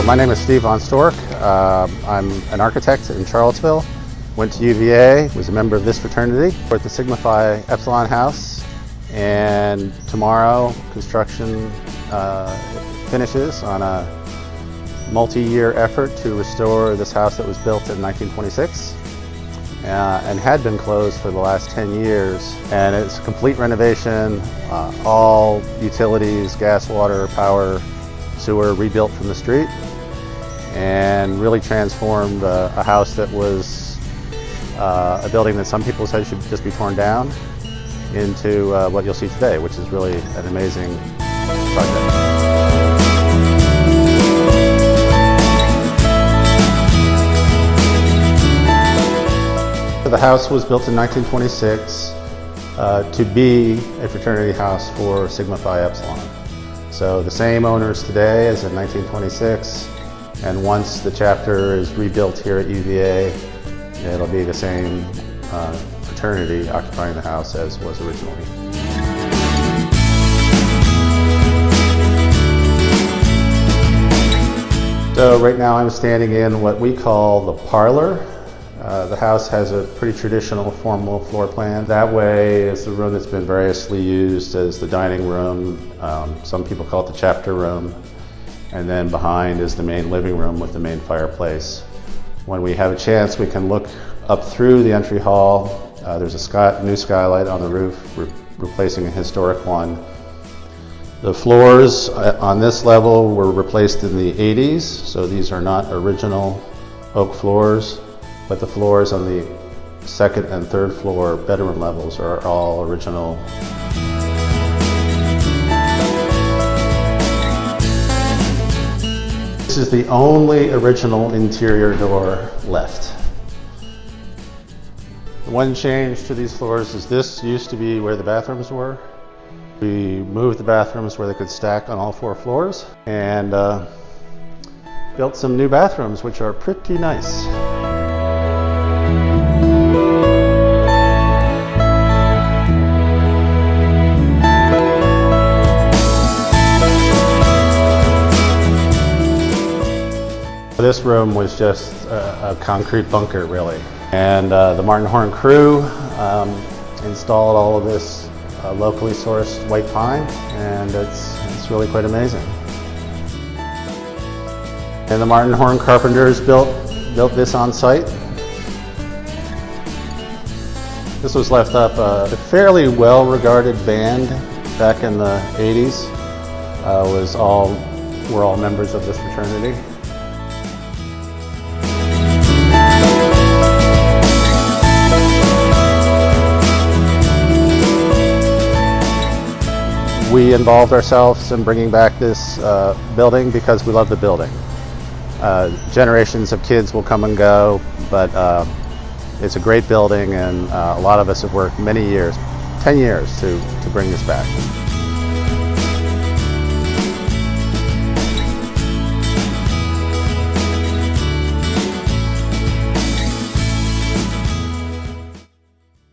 My name is Steve von Storch. I'm an architect in Charlottesville. Went to UVA, was a member of this fraternity. We're at the Sigma Phi Epsilon house, and tomorrow construction finishes on a multi-year effort to restore this house that was built in 1926 and had been closed for the last 10 years. And it's a complete renovation, all utilities, gas, water, power, sewer rebuilt from the street, and really transformed a house that was a building that some people said should just be torn down into what you'll see today, which is really an amazing project. The house was built in 1926 to be a fraternity house for Sigma Phi Epsilon. So the same owners today as in 1926, and once the chapter is rebuilt here at UVA, it'll be the same fraternity occupying the house as was originally. So right now I'm standing in what we call the parlor. The house has a pretty traditional formal floor plan. That way is the room that's been variously used as the dining room. Some people call it the chapter room. And then behind is the main living room with the main fireplace. When we have a chance, we can look up through the entry hall. There's a new skylight on the roof, replacing a historic one. The floors on this level were replaced in the 80s, so these are not original oak floors. But the floors on the second and third floor bedroom levels are all original. This is the only original interior door left. The one change to these floors is this used to be where the bathrooms were. We moved the bathrooms where they could stack on all 4 floors, and built some new bathrooms, which are pretty nice. This room was just a concrete bunker, really. And the Martin Horn crew installed all of this locally sourced white pine, and it's really quite amazing. And the Martin Horn carpenters built this on site. This was left up a fairly well-regarded band back in the 80s. We're all members of this fraternity. We involved ourselves in bringing back this building because we love the building. Generations of kids will come and go, but it's a great building, and a lot of us have worked many years, 10 years to bring this back.